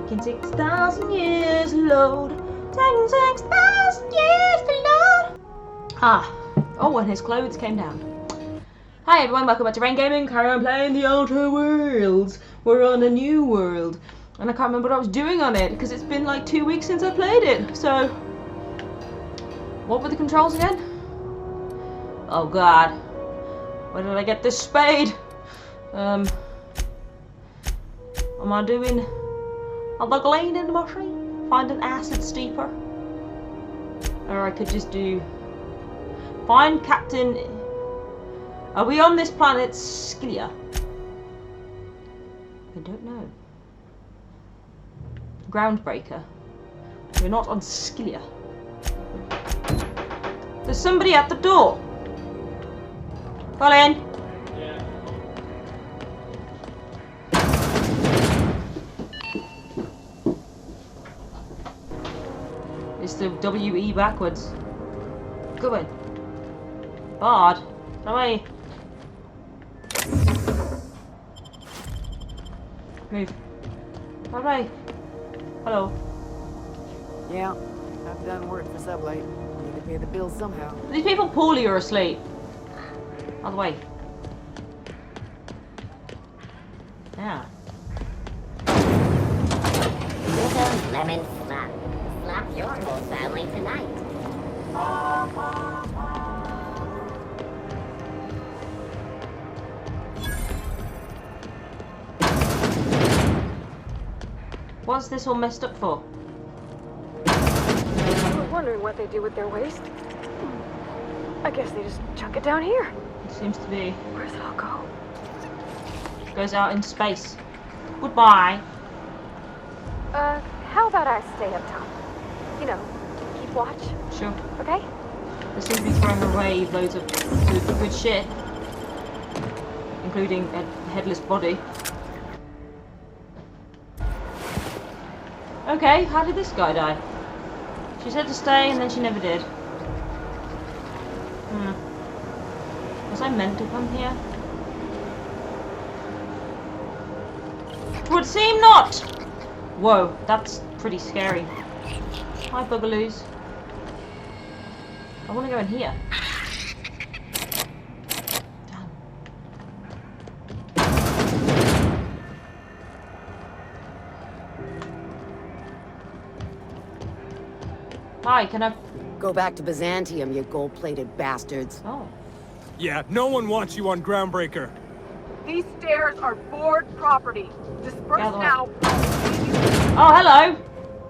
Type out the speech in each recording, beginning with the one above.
Taking 6,000 years to load. Taking 6,000 years to load. Ah. Oh, and his clothes came down. Hi everyone, welcome back to Rain Gaming. Carry on playing the Outer Worlds. We're on a new world. And I can't remember what I was doing on it, because it's been like 2 weeks since I played it. So, what were the controls again? Oh god. Where did I get this spade? Am I doing the gleaning machine? Find an acid steeper? Or I could just do... Find Captain... Are we on this planet Scylla? I don't know. Groundbreaker. We're not on Scylla. There's somebody at the door. Call in. Yeah. It's the WE backwards. Go in. Bard. Away. Move. Alright. Hello. Yeah, I've done work for Subway. Need to pay the bills somehow. Are these people poorly or asleep? Out of the way. Yeah. Little lemon slap. Slap your whole family tonight. What's this all messed up for? I was wondering what they do with their waste. I guess they just chuck it down here. It seems to be. Where does it all go? Goes out in space. Goodbye. How about I stay up top? You know, keep watch, Sure. okay? They seem to be throwing away loads of good shit. Including a headless body. Okay, how did this guy die? She said to stay and then she never did. Was I meant to come here? Would seem not! Whoa, that's pretty scary. Hi, bugaloos. I want to go in here. Damn. Hi, can I... Go back to Byzantium, you gold-plated bastards. Oh. Yeah, no one wants you on Groundbreaker. These stairs are board property. Disperse Yeah, the now. Oh, hello!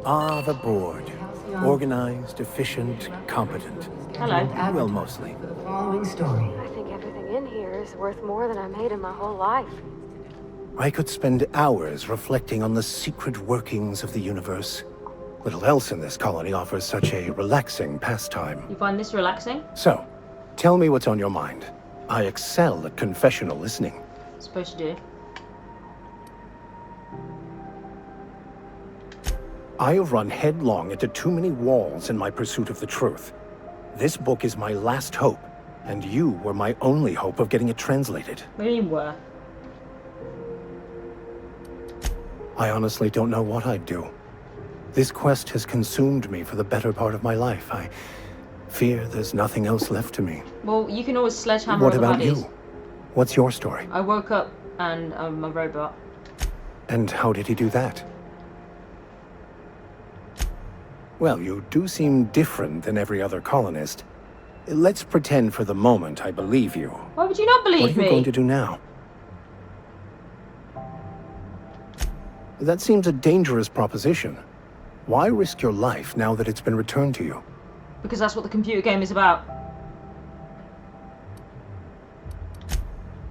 Ah, the board. Organized, efficient, competent. Hello. Well, mostly. For the following story. I think everything in here is worth more than I made in my whole life. I could spend hours reflecting on the secret workings of the universe. Little else in this colony offers such a relaxing pastime. You find this relaxing? So, tell me what's on your mind. I excel at confessional listening. Suppose you do. I have run headlong into too many walls in my pursuit of the truth. This book is my last hope, and you were my only hope of getting it translated. What do you mean, were? I honestly don't know what I'd do. This quest has consumed me for the better part of my life. I fear there's nothing else left to me. Well, you can always sledgehammer What all the about baddies. you? What's your story? I woke up and I'm a robot. And how did he do that? Well, you do seem different than every other colonist. Let's pretend for the moment I believe you. Why would you not believe What are you me? going to do now? That seems a dangerous proposition. Why risk your life now that it's been returned to you? Because that's what the computer game is about.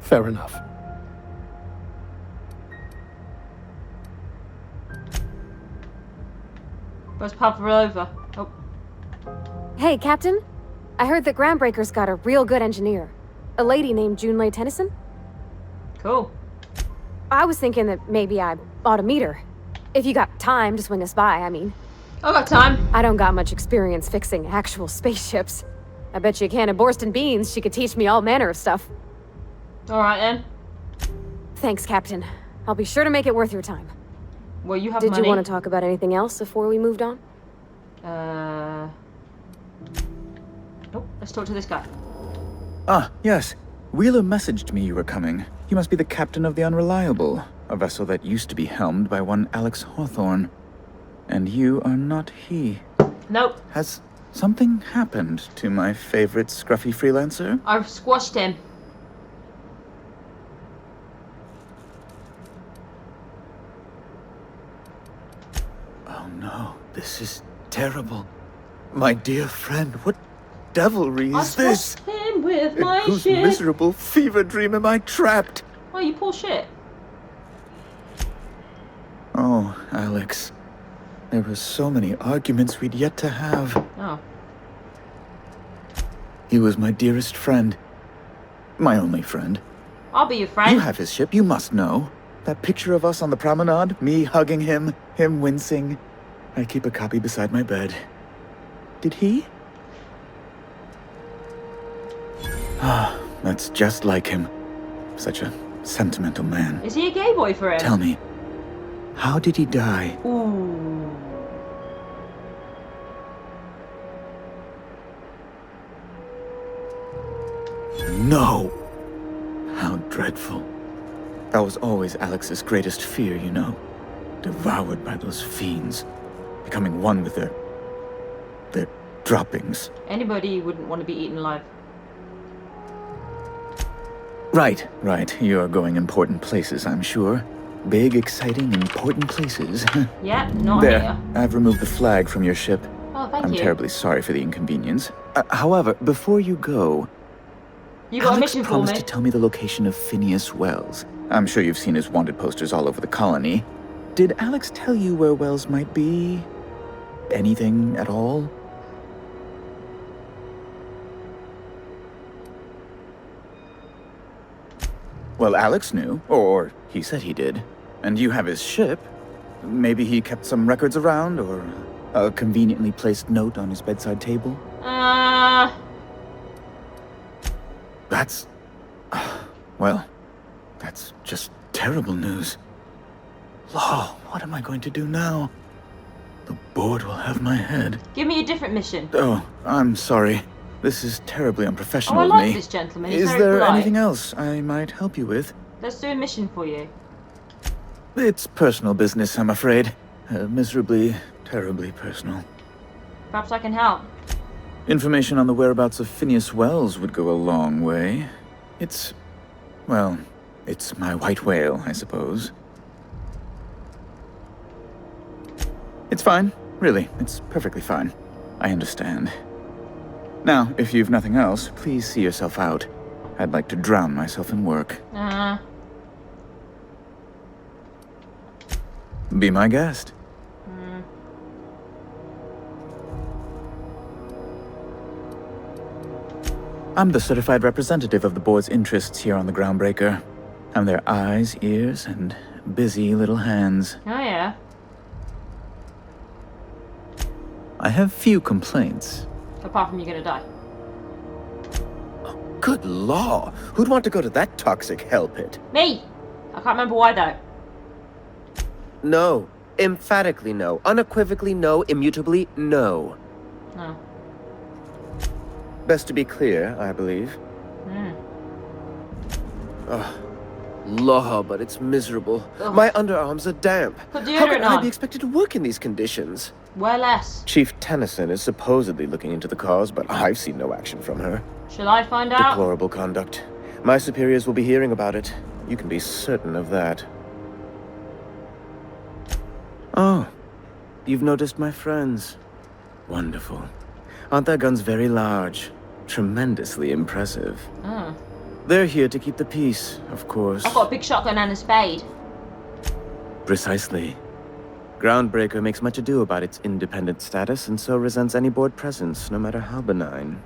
Fair enough. Let's pop her over. Oh, Hey, Captain. I heard that Groundbreaker's got a real good engineer. A lady named Junlei Tennyson. cool. I was thinking that maybe I ought to meet her. If you got time to swing us by, I mean. I got time. I don't got much experience fixing actual spaceships. I bet you a can of Borston beans she could teach me all manner of stuff. Alright then. Thanks, Captain. I'll be sure to make it worth your time. Well, you have Did money. you want to talk about anything else before we moved on? Nope. Let's talk to this guy. Ah, yes. Wheeler messaged me you were coming. You must be the captain of the Unreliable, a vessel that used to be helmed by one Alex Hawthorne. And you are not he. Nope. Has something happened to my favorite scruffy freelancer? I've squashed him. Oh no, this is terrible. My dear friend, what devilry I is this? squashed him with In my whose shit. miserable fever dream am I trapped? Oh, you poor shit. Oh, Alex. There were so many arguments we'd yet to have. Oh. He was my dearest friend. My only friend. I'll be your friend. You have his ship, you must know. That picture of us on the promenade, me hugging him wincing. I keep a copy beside my bed. Did he? Ah, that's just like him. Such a sentimental man. Is he a gay boy for him? Tell me, how did he die? Ooh. No! How dreadful. That was always Alex's greatest fear, you know. Devoured by those fiends. Becoming one with their droppings. Anybody wouldn't want to be eaten alive. Right. You're going important places, I'm sure. Big, exciting, important places. Yeah, not There, here. I've removed the flag from your ship. Oh, thank I'm you. terribly sorry for the inconvenience. However, before you go, You got a Alex mission for promised me. to tell me the location of Phineas Wells. I'm sure you've seen his wanted posters all over the colony. Did Alex tell you where Wells might be? Anything at all? Well, Alex knew, or he said he did. And you have his ship. Maybe he kept some records around, or a conveniently placed note on his bedside table? That's... well, that's just terrible news. Law, what am I going to do now? The board will have my head. Give me a different mission. Oh, I'm sorry. This is terribly unprofessional Oh, I of like me. this gentleman. He's Is very there polite. anything else I might help you with? Let's do a mission for you. It's personal business, I'm afraid. Miserably, terribly personal. Perhaps I can help. Information on the whereabouts of Phineas Wells would go a long way. Well, it's my white whale, I suppose. It's fine, really. It's perfectly fine. I understand. Now, if you've nothing else, please see yourself out. I'd like to drown myself in work. Be my guest. I'm the certified representative of the board's interests here on the Groundbreaker. I'm their eyes, ears, and busy little hands. Oh, yeah. I have few complaints. Apart from you're gonna die. Good law! Who'd want to go to that toxic hell pit? Me! I can't remember why, though. No. Emphatically no. Unequivocally no. Immutably no. No. Best to be clear, I believe. Law, but it's miserable. Ugh. My underarms are damp. Put How deodorant can I on. be expected to work in these conditions? Wear less. Chief Tennyson is supposedly looking into the cause, but I've seen no action from her. Shall I find out? Deplorable conduct. My superiors will be hearing about it. You can be certain of that. Oh, you've noticed my friends. Wonderful. Aren't their guns very large? Tremendously impressive. Oh. They're here to keep the peace, of course. I've got a big shotgun and a spade. Precisely. Groundbreaker makes much ado about its independent status, and so resents any board presence, no matter how benign.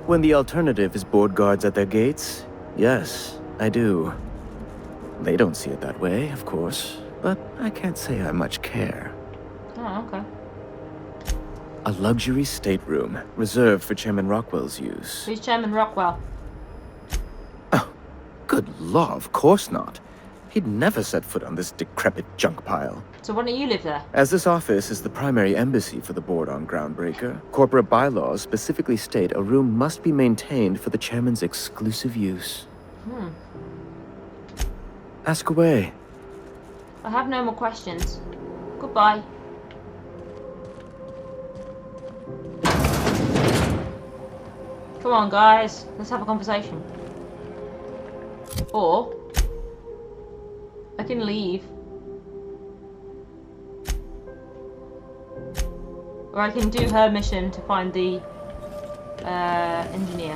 When the alternative is board guards at their gates, yes, I do. They don't see it that way, of course, but I can't say I much care. Oh, okay. A luxury stateroom, reserved for Chairman Rockwell's use. Who's Chairman Rockwell? Good law, of course not. he'd never set foot on this decrepit junk pile. So why don't you live there? As this office is the primary embassy for the board on Groundbreaker, corporate bylaws specifically state a room must be maintained for the chairman's exclusive use. Ask away. I have no more questions. Goodbye. Come on, guys. Let's have a conversation. Or I can leave. Or I can do her mission to find the engineer.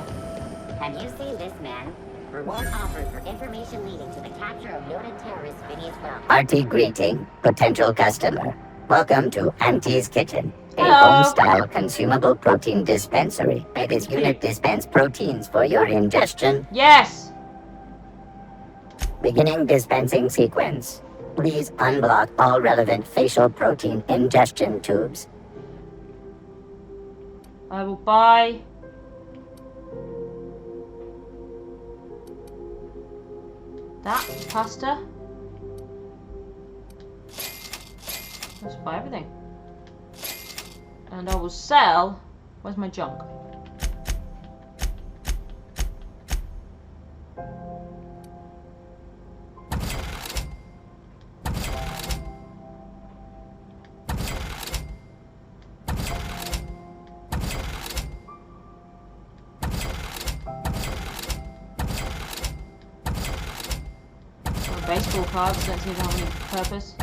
Have you seen this man? Reward offered for information leading to the capture of noted terrorist Phineas Wells. Hearty greeting, potential customer. Welcome to Auntie's Kitchen, a Hello. home-style consumable protein dispensary. May this unit dispense proteins for your ingestion. Yes! Beginning dispensing sequence. Please unblock all relevant facial protein ingestion tubes. I will buy that pasta. Let's buy everything. And I will sell. Where's my junk? Baseball cards don't seem to have any purpose.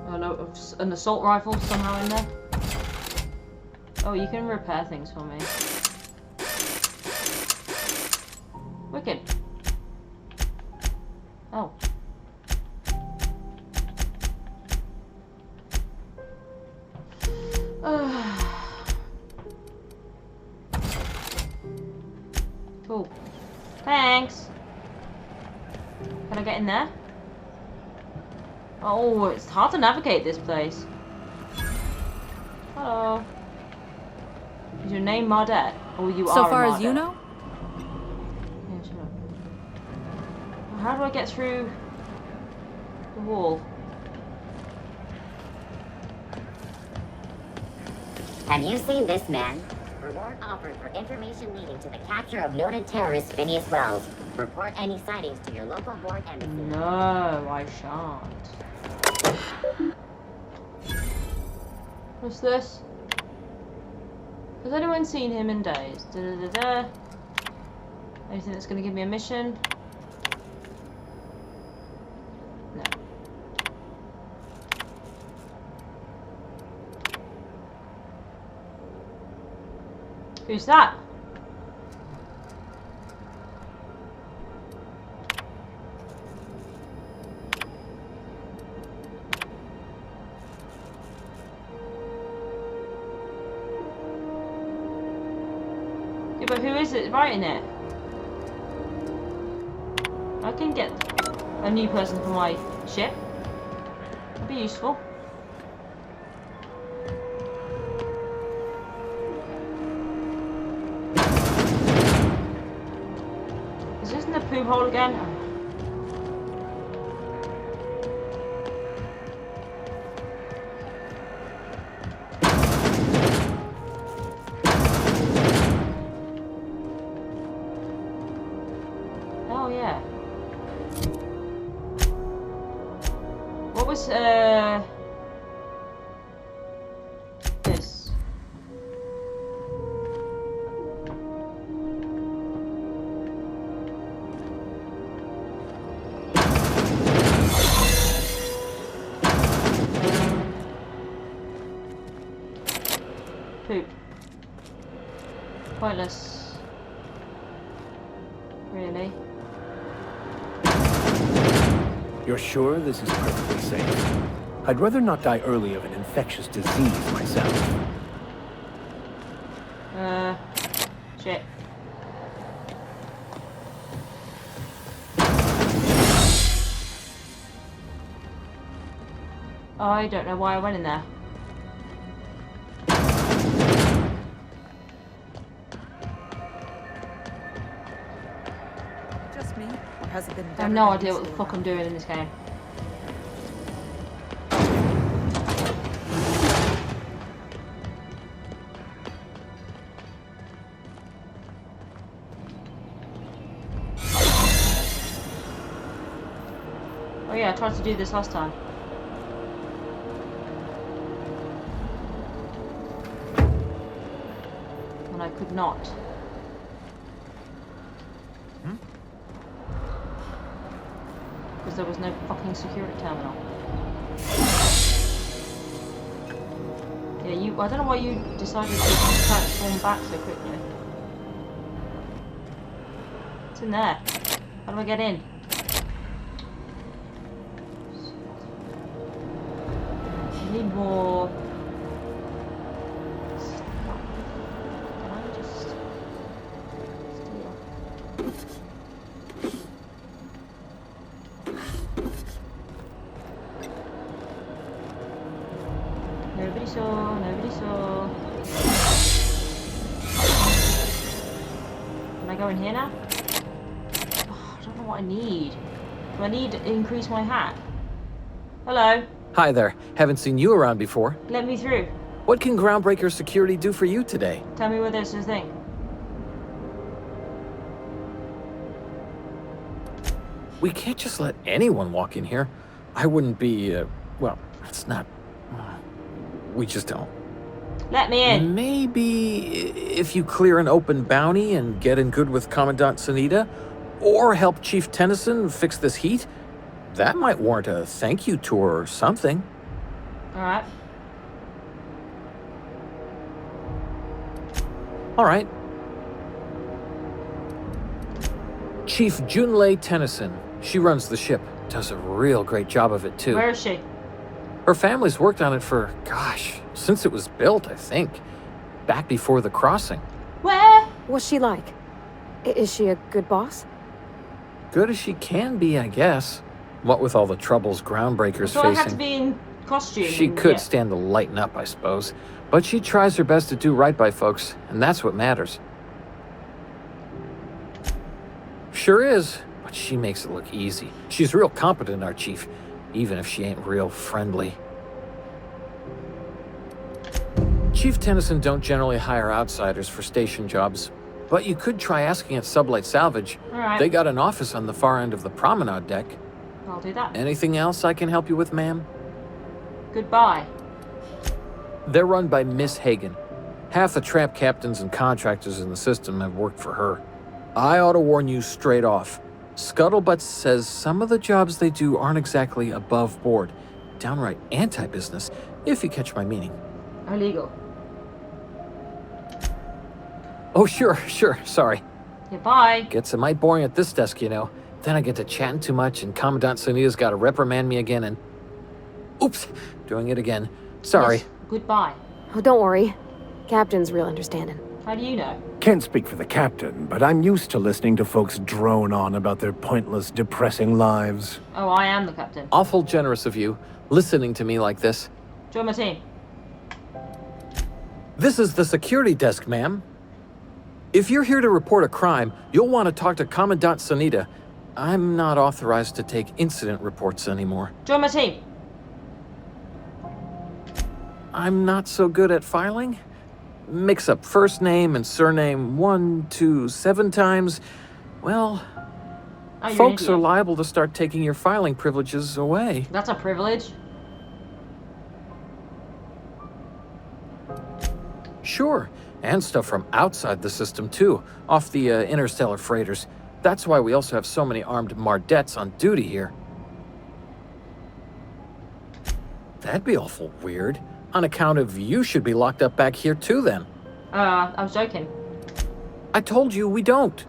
Oh no, an assault rifle somehow in there. Oh, you can repair things for me. Wicked. Oh. Cool. Thanks. Can I get in there? Oh, it's hard to navigate this place. Hello. Is your name Mardette? Or you are So far a as you Mardette? know? Yeah, sure. How do I get through the wall? Have you seen this man? Reward offered for information leading to the capture of noted terrorist Phineas Wells. Report any sightings to your local board embassy. No, I shan't. What's this? Has anyone seen him in days? Da -da -da -da. Anything that's going to give me a mission? No. Who's that? Yeah, but who is it writing it? I can get a new person for my ship. That'd be useful. Is this in the poop hole again? Oh yeah. What was this? Poop. Pointless. Really? You're sure this is perfectly safe? I'd rather not die early of an infectious disease myself. Shit. I don't know why I went in there. hasn't been I have better no than idea what the usual fuck I'm doing in this game. Oh yeah, I tried to do this last time. And I could not. Because there was no fucking security terminal. Yeah, I don't know why you decided to transform back so quickly. What's in there? How do I get in? I need more. Can I just steal? Nobody saw, nobody saw. Can I go in here now? Oh, I don't know what I need. Do I need to increase my hat? Hello? Hi there. Haven't seen you around before. Let me through. What can Groundbreaker Security do for you today? Tell me whether it's a thing. We can't just let anyone walk in here. I wouldn't be, well, it's not... we just don't. Let me in. Maybe if you clear an open bounty and get in good with Commandant Sanita, or help Chief Tennyson fix this heat, that might warrant a thank you tour or something. Alright. Alright. Chief Junlei Tennyson. She runs the ship. Does a real great job of it, too. Where is she? Her family's worked on it for, gosh, since it was built, I think. Back before the crossing. Where? What's she like? Is she a good boss? Good as she can be, I guess. What with all the troubles Groundbreaker's So facing. I had to be in costume. She could stand to lighten up, I suppose. But she tries her best to do right by folks, and that's what matters. Sure is, but she makes it look easy. She's real competent, our chief, even if she ain't real friendly. Chief Tennyson don't generally hire outsiders for station jobs, but you could try asking at Sublight Salvage. Alright. They got an office on the far end of the promenade deck. I'll do that. Anything else I can help you with, ma'am? Goodbye. They're run by Miss Hagen. Half the trap captains and contractors in the system have worked for her. I ought to warn you straight off. Scuttlebutt says some of the jobs they do aren't exactly above board. Downright anti-business, if you catch my meaning. Illegal. Oh, sure, sorry. Goodbye. Gets a mite boring at this desk, you know. Then I get to chatting too much and Commandant Sunita's got to reprimand me again and... Oops, doing it again. Sorry. Yes, goodbye. Oh, don't worry. Captain's real understanding. How do you know? Can't speak for the captain, but I'm used to listening to folks drone on about their pointless, depressing lives. Oh, I am the captain. Awful generous of you, listening to me like this. Join my team. This is the security desk, ma'am. If you're here to report a crime, you'll want to talk to Commandant Sanita. I'm not authorized to take incident reports anymore. Join my team. I'm not so good at filing. Mix up first name and surname 1, 2, 7 times. Well, Oh, you're folks an are idiot. liable to start taking your filing privileges away. That's a privilege. Sure, and stuff from outside the system too, off the interstellar freighters. That's why we also have so many armed Mardettes on duty here. That'd be awful weird. On account of you should be locked up back here too then. I was joking. I told you we don't.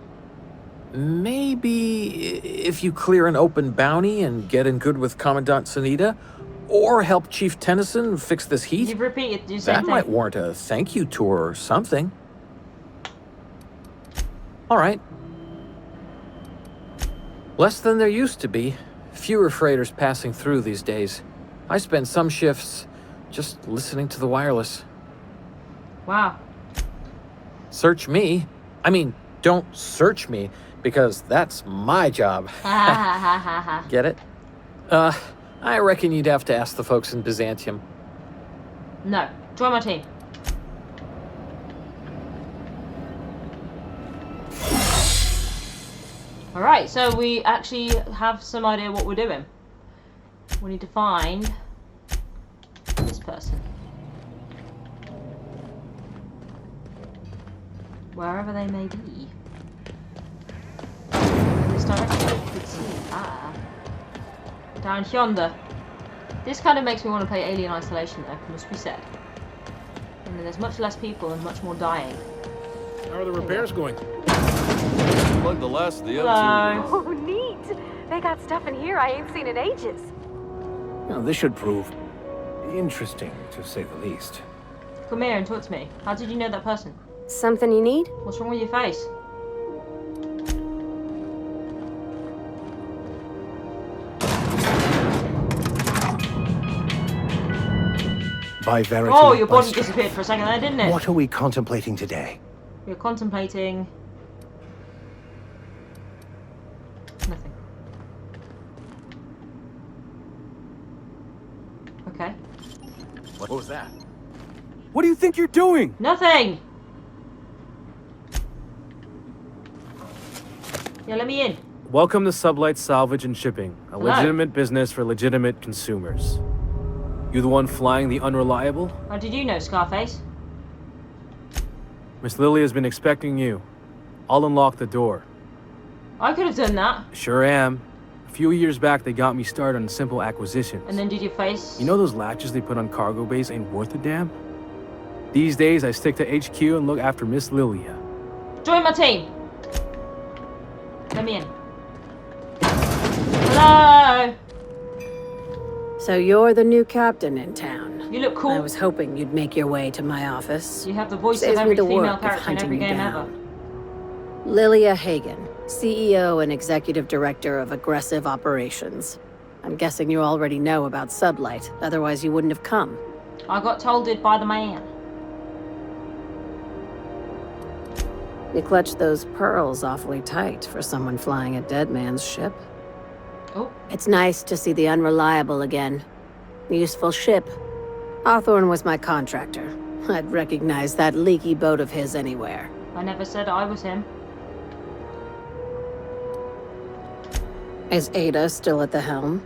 Maybe if you clear an open bounty and get in good with Commandant Sanita, or help Chief Tennyson fix this heat, You've repeated the same that thing. might warrant a thank you tour or something. All right. Less than there used to be. Fewer freighters passing through these days. I spend some shifts just listening to the wireless. Wow. Search me. I mean, don't search me, because that's my job. Ha ha ha ha ha. Get it? I reckon you'd have to ask the folks in Byzantium. No. Join my team. Alright, so we actually have some idea what we're doing. We need to find this person. Wherever they may be. In this direction, you could see. Ah. Down yonder. This kind of makes me want to play Alien Isolation though, must be said. And then there's much less people and much more dying. How are the repairs going? Plug the last of the Hello. M2. Oh, neat. They got stuff in here I ain't seen in ages. Now, this should prove interesting, to say the least. Come here and talk to me. How did you know that person? Something you need? What's wrong with your face? By verity, Oh, your by body strength. disappeared for a second there, didn't it? What are we contemplating today? You're contemplating... nothing. Okay. What was that? What do you think you're doing? Nothing! Yeah, let me in. Welcome to Sublight Salvage and Shipping, a Hello. legitimate business for legitimate consumers. You the one flying the unreliable? How did you know, Scarface? Miss Lily has been expecting you. I'll unlock the door. I could have done that. Sure am. A few years back, they got me started on simple acquisitions. And then did your face... You know those latches they put on cargo bays ain't worth a damn? These days, I stick to HQ and look after Miss Lilia. Join my team! Let me in. Hello! So you're the new captain in town. You look cool. I was hoping you'd make your way to my office. You have the voice Saves of me every the female work of character in hunting every you game down. ever. Lilia Hagen, CEO and Executive Director of Aggressive Operations. I'm guessing you already know about Sublight, otherwise you wouldn't have come. I got told it by the man. You clutched those pearls awfully tight for someone flying a dead man's ship. Oh. It's nice to see the Unreliable again. Useful ship. Hawthorne was my contractor. I'd recognize that leaky boat of his anywhere. I never said I was him. Is Ada still at the helm?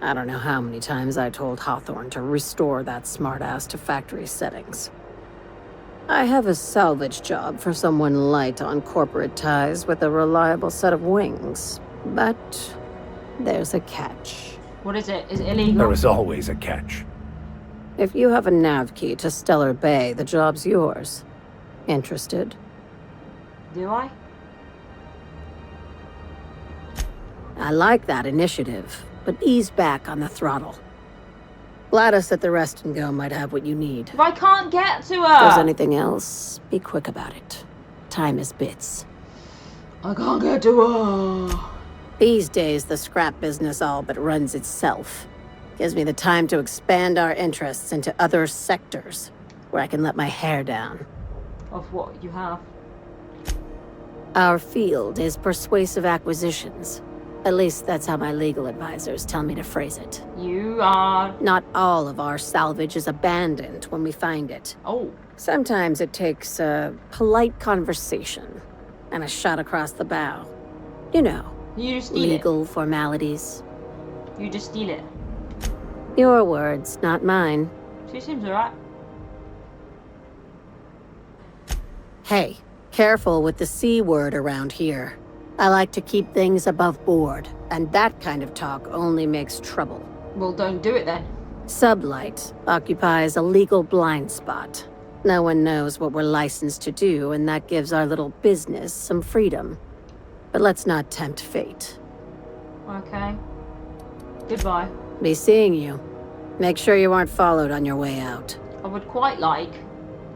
I don't know how many times I told Hawthorne to restore that smartass to factory settings. I have a salvage job for someone light on corporate ties with a reliable set of wings. But there's a catch. What is it? Is it illegal? There is always a catch. If you have a nav key to Stellar Bay, the job's yours. Interested? Do I? I like that initiative, but ease back on the throttle. Gladys at the Rest and Go might have what you need. If I can't get to If there's her! anything else, be quick about it. Time is bits. I can't get to her! These days, the scrap business all but runs itself. Gives me the time to expand our interests into other sectors, where I can let my hair down. Of what you have. Our field is persuasive acquisitions. At least that's how my legal advisors tell me to phrase it. You are... Not all of our salvage is abandoned when we find it. Oh. Sometimes it takes a polite conversation and a shot across the bow. You know, You just steal legal formalities. it. You just steal it. Your words, not mine. She seems alright. Hey, careful with the C word around here. I like to keep things above board, and that kind of talk only makes trouble. Well, don't do it then. Sublight occupies a legal blind spot. No one knows what we're licensed to do, and that gives our little business some freedom. But let's not tempt fate. Okay. Goodbye. Be seeing you. Make sure you aren't followed on your way out. I would quite like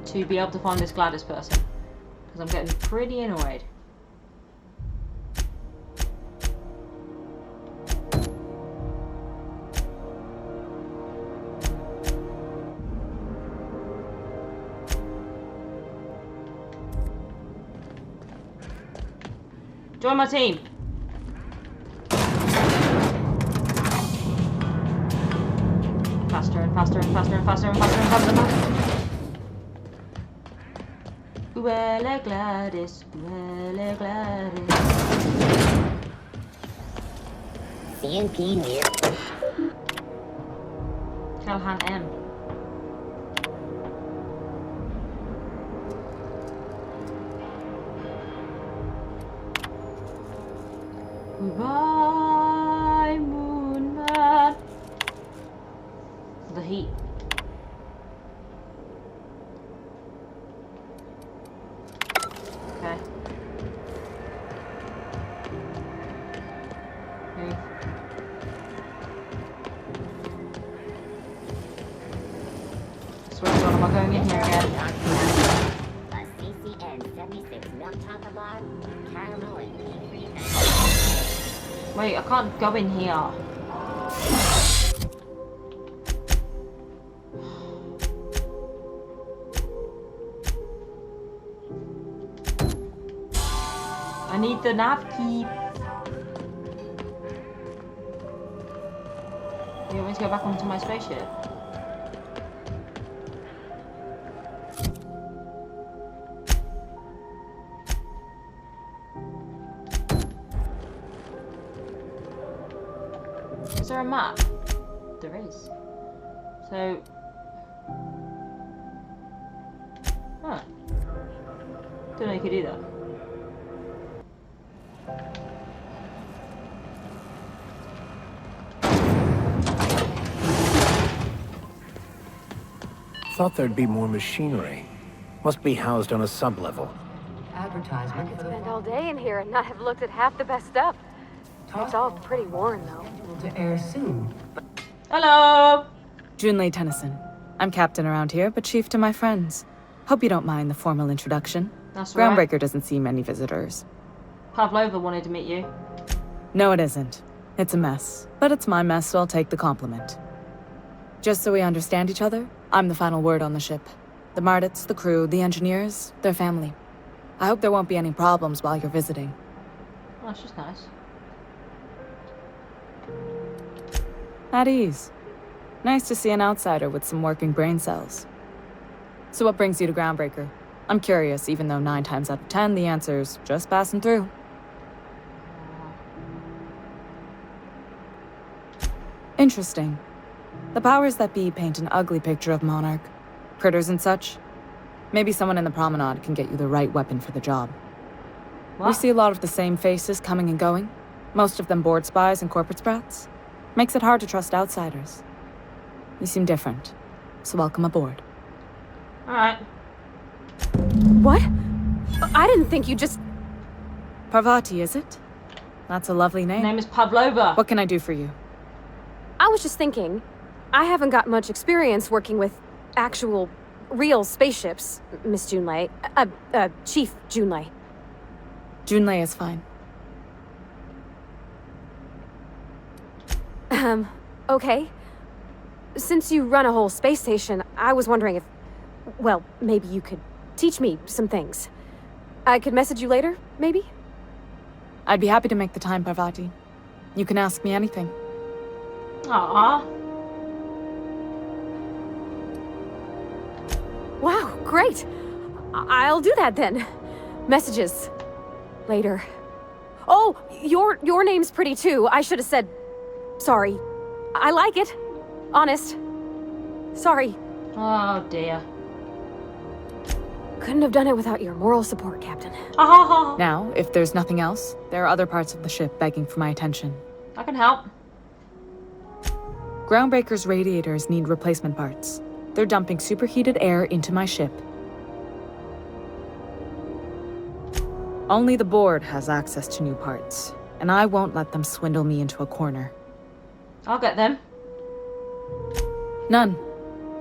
to be able to find this Gladys person. Because I'm getting pretty annoyed. Join my team. Faster and faster and faster and faster and faster and faster and faster. Uele Gladys, Uele Gladys. CNP near. Calhan M. Goodbye, Moon Man. The heat. Okay. Okay. I swear to God, am I going in here again? A CCN 76 milk chocolate bar, caramel and pea-free. Wait, I can't go in here. I need the nav key. You want me to go back onto my spaceship? Is there a map? There is. So... Huh. Don't know you could do that. Thought there'd be more machinery. Must be housed on a sub-level. I could spend all day in here and not have looked at half the best stuff. It's all pretty worn, though. To air soon. Hello! Junlei Tennyson. I'm captain around here, but chief to my friends. Hope you don't mind the formal introduction. That's right. Groundbreaker doesn't see many visitors. Pavlova wanted to meet you. No, it isn't. It's a mess. But it's my mess, so I'll take the compliment. Just so we understand each other, I'm the final word on the ship. The Mardits, the crew, the engineers, their family. I hope there won't be any problems while you're visiting. Oh, she's nice. At ease. Nice to see an outsider with some working brain cells. So what brings you to Groundbreaker? I'm curious, even though 9 times out of 10 the answer's just passing through. Interesting. The powers that be paint an ugly picture of Monarch. Critters and such. Maybe someone in the promenade can get you the right weapon for the job. What? We see a lot of the same faces coming and going. Most of them board spies and corporate sprats. Makes it hard to trust outsiders. You seem different, so welcome aboard. Alright. What? I didn't think you just... Parvati, is it? That's a lovely name. Her name is Pavlova. What can I do for you? I was just thinking, I haven't got much experience working with actual, real spaceships, Miss Junlei. Chief Junlei. Junlei is fine. Okay. Since you run a whole space station, I was wondering if... Well, maybe you could teach me some things. I could message you later, maybe? I'd be happy to make the time, Parvati. You can ask me anything. Aww. Wow, great. I'll do that then. Messages. Later. Oh, your name's pretty too. I should have said... Sorry. I like it. Honest. Sorry. Oh dear. Couldn't have done it without your moral support, Captain. Now, if there's nothing else, there are other parts of the ship begging for my attention. I can help. Groundbreaker's radiators need replacement parts. They're dumping superheated air into my ship. Only the board has access to new parts, and I won't let them swindle me into a corner. I'll get them. None.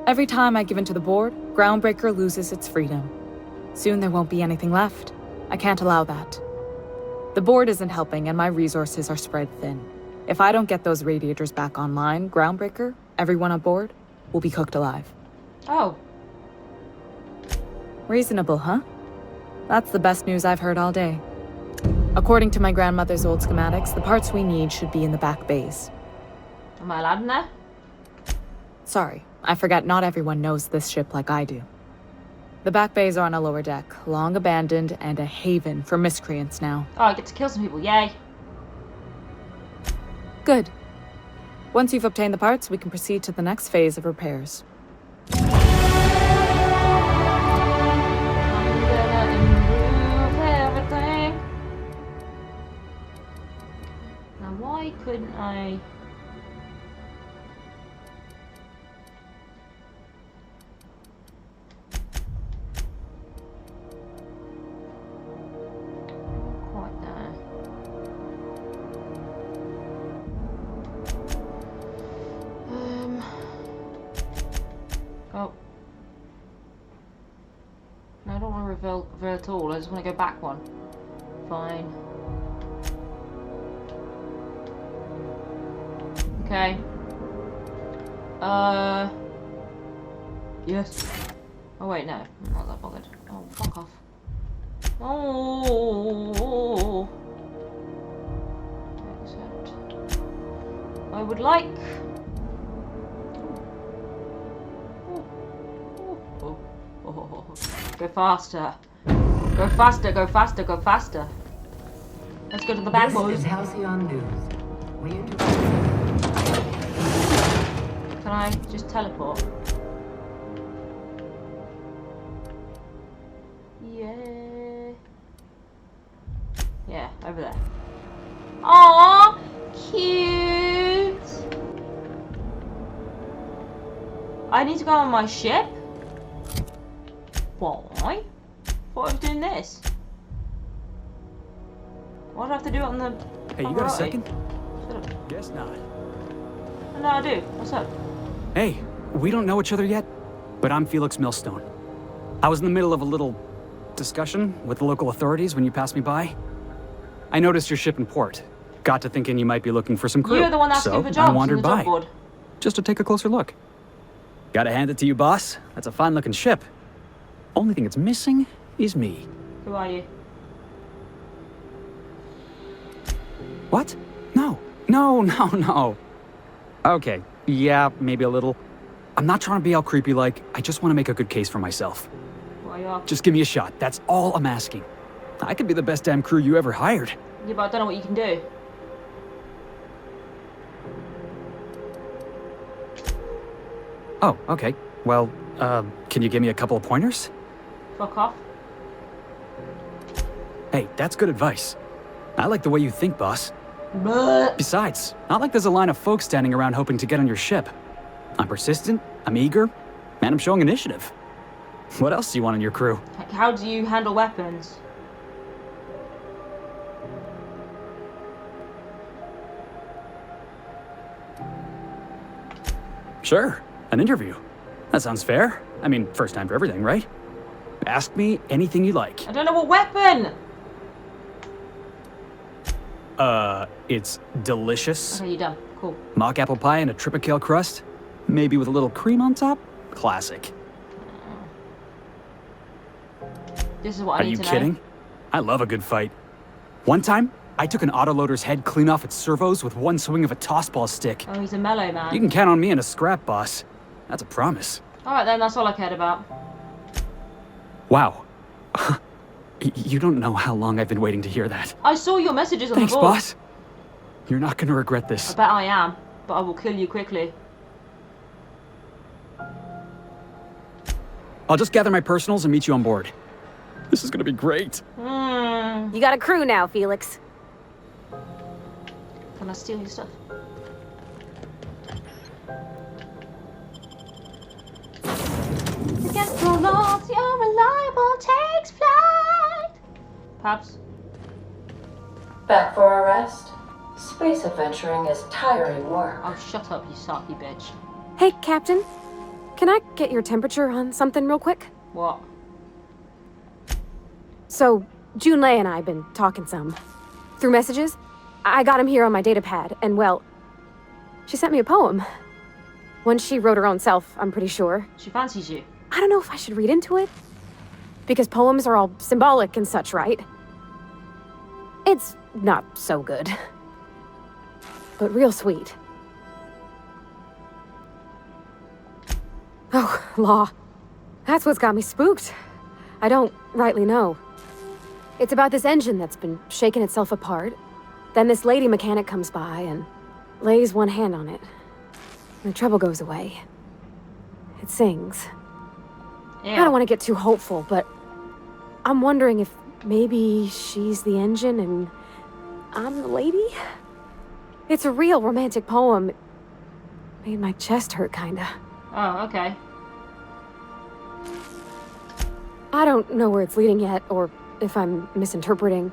Every time I give in to the board, Groundbreaker loses its freedom. Soon there won't be anything left. I can't allow that. The board isn't helping and my resources are spread thin. If I don't get those radiators back online, Groundbreaker, everyone aboard, will be cooked alive. Oh. Reasonable, huh? That's the best news I've heard all day. According to my grandmother's old schematics, the parts we need should be in the back bays. Am I allowed in there? Sorry, I forgot not everyone knows this ship like I do. The back bays are on a lower deck, long abandoned and a haven for miscreants now. Oh, I get to kill some people, yay. Good. Once you've obtained the parts, we can proceed to the next phase of repairs. I'm gonna improve everything. Now why couldn't I... Quite there. Oh. No, I don't want to revert at all. I just want to go back one. Fine. Okay. Yes. Oh wait, no. I'm not that bothered. Oh, fuck off. Oh. Except I would like... Go faster. Go faster, go faster, go faster. Let's go to the back, boys. This is Halcyon News. Can I just teleport? Yeah. Yeah, over there. Aww, cute. I need to go on my ship? Why? Thought I was doing this. Why do I have to do it on the... Hey, you got a second? Shut up. Guess not. No, I do. What's up? Hey, we don't know each other yet, but I'm Felix Millstone. I was in the middle of a little discussion with the local authorities when you passed me by. I noticed your ship in port. Got to thinking you might be looking for some crew. You're the one asking for jobs I wandered on the job by, board. just to take a closer look. Gotta hand it to you, boss. That's a fine-looking ship. Only thing it's missing is me. Who are you? What? No. Okay, yeah, maybe a little. I'm not trying to be all creepy like, I just want to make a good case for myself. Why are you? Just give me a shot, that's all I'm asking. I could be the best damn crew you ever hired. Yeah, but I don't know what you can do. Oh, okay. Well, can you give me a couple of pointers? Fuck off. Hey, that's good advice. I like the way you think, boss. But... Besides, not like there's a line of folks standing around hoping to get on your ship. I'm persistent, I'm eager, and I'm showing initiative. What else do you want in your crew? How do you handle weapons? Sure, an interview. That sounds fair. I mean, first time for everything, right? Ask me anything you like. I don't know what weapon! It's delicious. Okay, you're done. Cool. Mock apple pie and a tripicale crust. Maybe with a little cream on top. Classic. This is what I need to know. Are you kidding? I love a good fight. One time, I took an autoloader's head clean off its servos with one swing of a tossball stick. Oh, he's a mellow man. You can count on me in a scrap, boss. That's a promise. Alright then, that's all I cared about. Wow. You don't know how long I've been waiting to hear that. I saw your messages on Thanks, the board. boss. You're not gonna regret this. I bet I am, but I will kill you quickly. I'll just gather my personals and meet you on board. This is gonna be great. You got a crew now, Felix. Can I steal your stuff? Against the laws, your reliable takes flight. Paps? Back for a rest? Space adventuring is tiring work. Oh, shut up, you soppy bitch. Hey, Captain. Can I get your temperature on something real quick? What? So, Junlei and I have been talking some. Through messages. I got him here on my datapad, and well, she sent me a poem. One she wrote her own self, I'm pretty sure. She fancies you. I don't know if I should read into it. Because poems are all symbolic and such, right? It's not so good. But real sweet. Oh, law. That's what's got me spooked. I don't rightly know. It's about this engine that's been shaking itself apart. Then this lady mechanic comes by and lays one hand on it. And the trouble goes away. It sings. Yeah. I don't want to get too hopeful, but I'm wondering if maybe she's the engine and I'm the lady? It's a real romantic poem. It made my chest hurt, kinda. Oh, okay. I don't know where it's leading yet, or if I'm misinterpreting.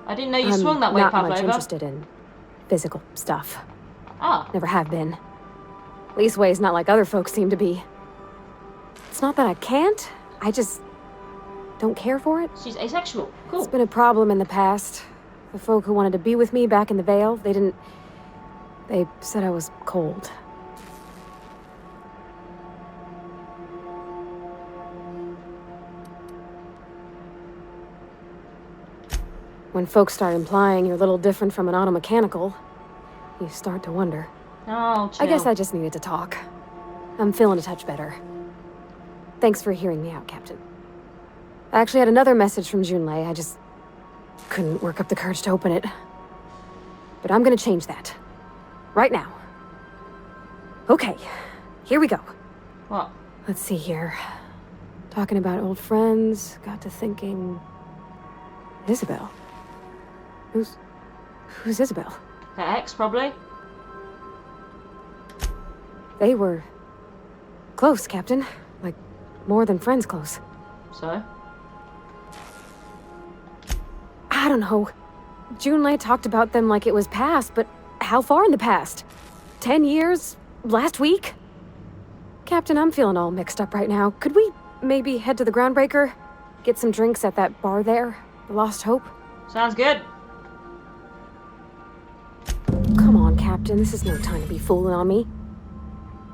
I didn't know you swung that way, I'm not Pavlova. much interested in physical stuff. Ah. Never have been. Leastways, not like other folks seem to be. It's not that I can't, I just don't care for it. She's asexual. Cool. It's been a problem in the past. The folk who wanted to be with me back in the Vale, they said I was cold. When folks start implying you're a little different from an automechanical, you start to wonder. Oh, chill. I guess I just needed to talk. I'm feeling a touch better. Thanks for hearing me out, Captain. I actually had another message from Junlei. I just couldn't work up the courage to open it. But I'm gonna change that. Right now. Okay, here we go. What? Let's see here. Talking about old friends, got to thinking... Isabel. Who's Isabel? Her ex, probably. They were... close, Captain. Like, more than friends close. So? I don't know. Junlei talked about them like it was past, but how far in the past? 10 years? Last week? Captain, I'm feeling all mixed up right now. Could we maybe head to the Groundbreaker? Get some drinks at that bar there? The Lost Hope? Sounds good. Come on, Captain. This is no time to be fooling on me.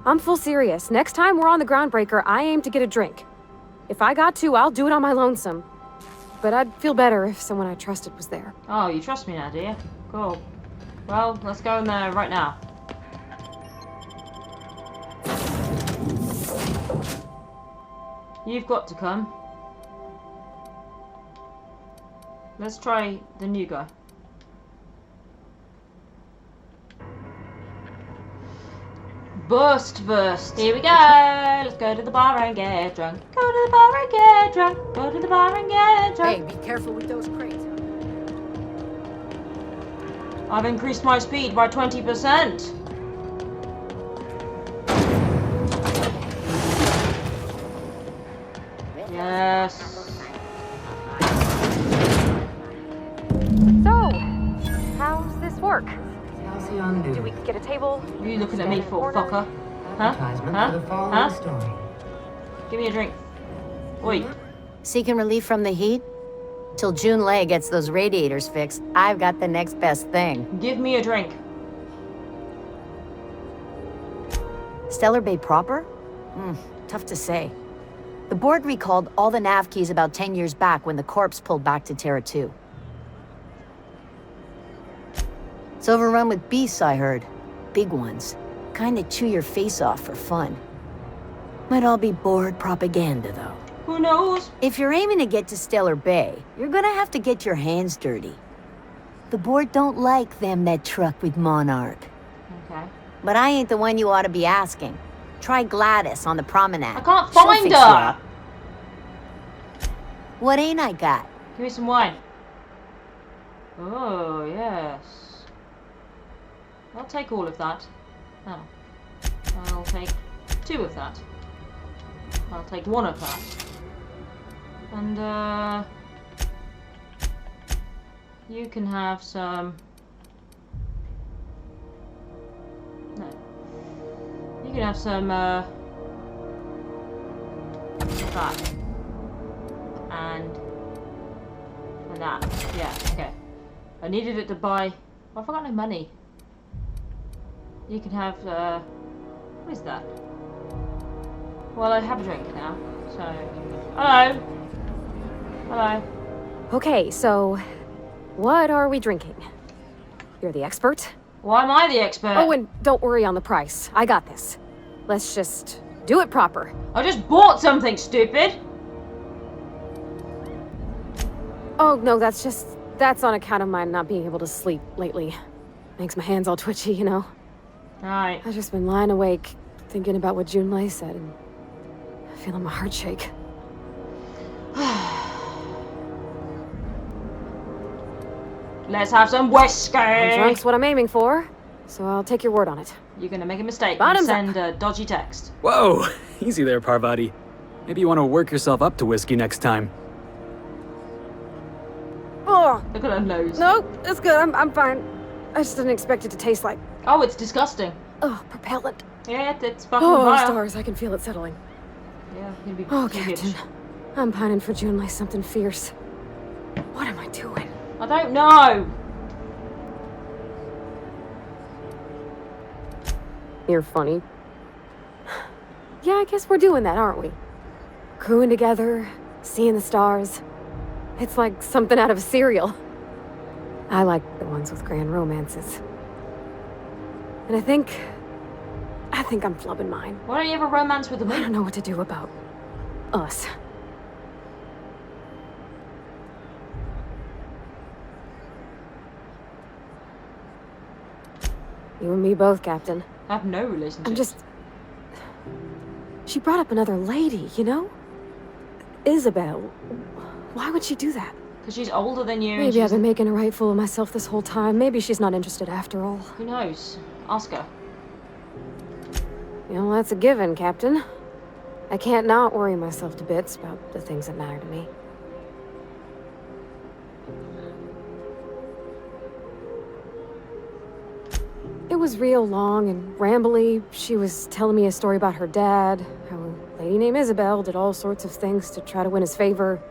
I'm full serious. Next time we're on the Groundbreaker, I aim to get a drink. If I got to, I'll do it on my lonesome. But I'd feel better if someone I trusted was there. Oh, you trust me now, do you? Cool. Well, let's go in there right now. You've got to come. Let's try the new guy. Burst. Here we go. Let's go to the bar and get drunk. Go to the bar and get drunk. Go to the bar and get drunk. Hey, be careful with those crates. I've increased my speed by 20%. Yes. So, how's this work? Do we get a table? You looking at me for, fucker? Huh? Huh? Give me a drink. Oi. Seeking relief from the heat? Till Junlei gets those radiators fixed, I've got the next best thing. Give me a drink. Stellar Bay proper? Tough to say. The board recalled all the nav keys about 10 years back when the corpse pulled back to Terra 2. It's overrun with beasts, I heard. Big ones. Kinda chew your face off for fun. Might all be board propaganda, though. Who knows? If you're aiming to get to Stellar Bay, you're gonna have to get your hands dirty. The board don't like them that truck with Monarch. Okay. But I ain't the one you ought to be asking. Try Gladys on the promenade. I can't She'll find fix her. you up. What ain't I got? Give me some wine. Oh, yes. I'll take all of that. Oh. I'll take 2 of that. I'll take 1 of that. And, you can have some... No. You can have some, of that. And that. Yeah, okay. I needed it to buy... Oh, I forgot no money. You can have, what is that? Well, I have a drink now, so... Hello! Hello. Okay, so... What are we drinking? You're the expert? Why am I the expert? Oh, and don't worry on the price. I got this. Let's just do it proper. I just bought something, stupid. Oh, no, that's on account of my not being able to sleep lately. Makes my hands all twitchy, you know? Right. I've just been lying awake, thinking about what Junlei said, and feeling my heart shake. Let's have some whiskey. Drunk's what I'm aiming for, so I'll take your word on it. You're gonna make a mistake Bottoms and send a dodgy text. Whoa! Easy there, Parvati. Maybe you want to work yourself up to whiskey next time. Oh! Look at her nose. No, it's good. I'm fine. I just didn't expect it to taste like... Oh, it's disgusting. Oh, propellant. Yeah, it's fucking Oh, vile. stars, I can feel it settling. Yeah, you'll be Oh, huge. Captain. I'm pining for Junlei something fierce. What am I doing? I don't know. You're funny. Yeah, I guess we're doing that, aren't we? Crewing together, seeing the stars. It's like something out of a serial. I like the ones with grand romances. And I think I'm flubbing mine. Why don't you have a romance with the moon? I don't know what to do about us. You and me both, Captain. I have no relationship. I'm just... She brought up another lady, you know? Isabel. Why would she do that? Because she's older than you. Maybe I've been making a right fool of myself this whole time. Maybe she's not interested after all. Who knows? Ask her. You know, that's a given, Captain. I can't not worry myself to bits about the things that matter to me. It was real long and rambly. She was telling me a story about her dad, how a lady named Isabel did all sorts of things to try to win his favor.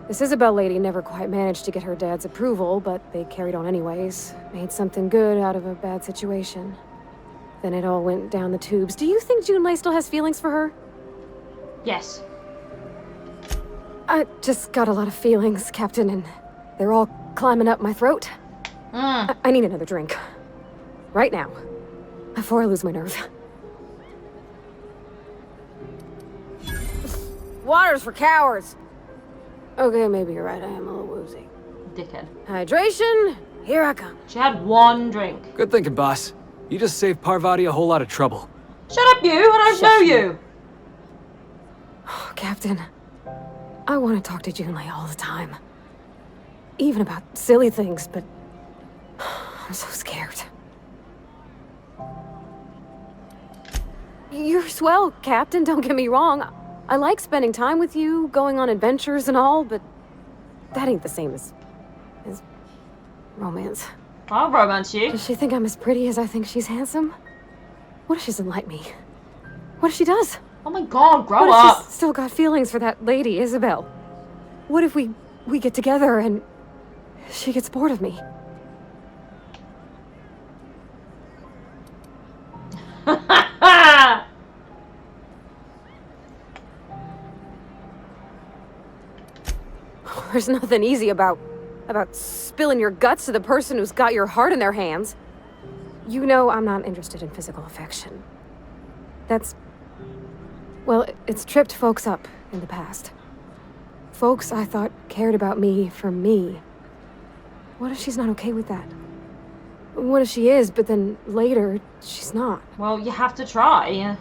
This Isabel lady never quite managed to get her dad's approval, but they carried on anyways. Made something good out of a bad situation. Then it all went down the tubes. Do you think Junlei still has feelings for her? Yes. I just got a lot of feelings, Captain, and they're all climbing up my throat. I need another drink. Right now. Before I lose my nerve. Water's for cowards. Okay, maybe you're right. I am a little woozy. Dickhead. Hydration, here I come. She had one drink. Good thinking, boss. You just saved Parvati a whole lot of trouble. Shut up, you! I don't know you! Oh, Captain, I want to talk to Junlei all the time. Even about silly things, but I'm so scared. You're swell, Captain, don't get me wrong. I like spending time with you, going on adventures and all, but that ain't the same as romance. I'll romance you. Does she think I'm as pretty as I think she's handsome? What if she doesn't like me? What if she does? Oh my god, grow what up! If she's still got feelings for that lady, Isabel? What if we get together and she gets bored of me? There's nothing easy about spilling your guts to the person who's got your heart in their hands. You know I'm not interested in physical affection. Well, it's tripped folks up in the past. Folks I thought cared about me for me. What if she's not okay with that? What if she is, but then later, she's not? Well, you have to try.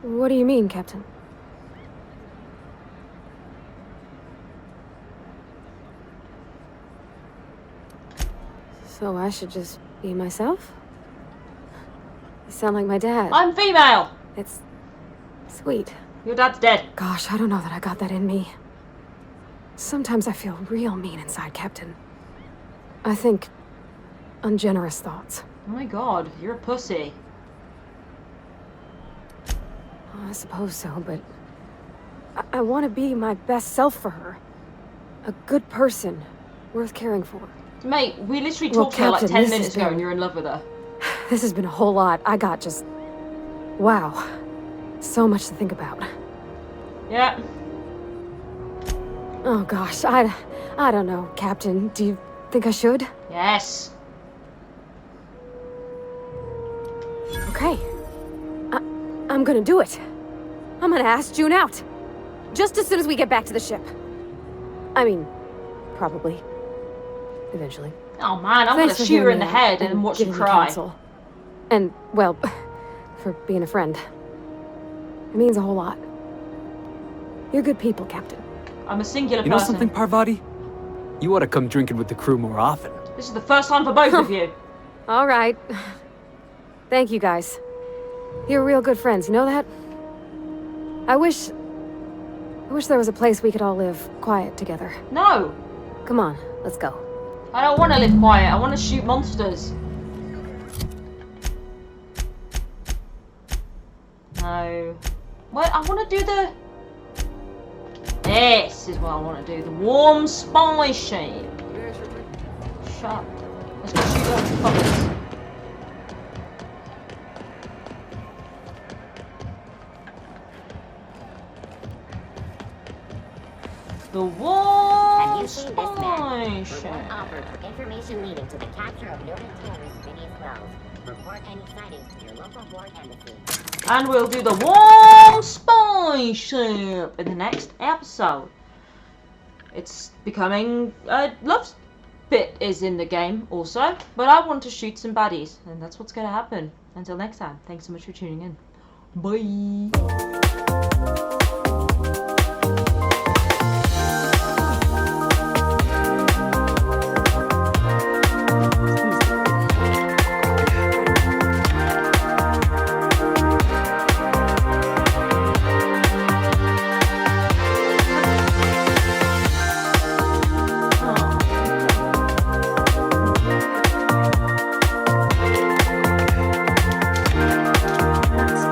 What do you mean, Captain? So I should just be myself? You sound like my dad. I'm female! It's sweet. Your dad's dead. Gosh, I don't know that I got that in me. Sometimes I feel real mean inside, Captain. I think ungenerous thoughts. Oh my god, you're a pussy. I suppose so, but I want to be my best self for her. A good person, worth caring for. Mate, we literally Well, talked to her like Captain, 10 this minutes has ago been- and you're in love with her. This has been a whole lot. I got just... Wow. So much to think about. Yeah. Oh gosh, I don't know, Captain. Do you think I should? Yes. Okay. I'm gonna do it. I'm gonna ask June out. Just as soon as we get back to the ship. I mean, probably. Eventually. Oh man, I'm Thanks gonna for shoot her hearing in the me head and watch her giving me cry. counsel. And, well, for being a friend. It means a whole lot. You're good people, Captain. I'm a singular You know person. something, Parvati? You ought to come drinking with the crew more often. This is the first time for both of you. All right. Thank you, guys. You're real good friends, you know that? I wish there was a place we could all live quiet together. No. Come on, let's go. I don't want to live quiet. I want to shoot monsters. No. What? I want to do the... This is what I want to do. The warm spy shape. Shut up. Let's go shoot those fuckers. The warm Have you seen this man? spy Report shape. offered for information leading to the capture of noted terrorist Phineas Wells. Report any sightings to your local board embassy. And we'll do the warm spy ship in the next episode. It's becoming love bit is in the game also, but I want to shoot some baddies, and that's what's going to happen. Until next time, thanks so much for tuning in. Bye.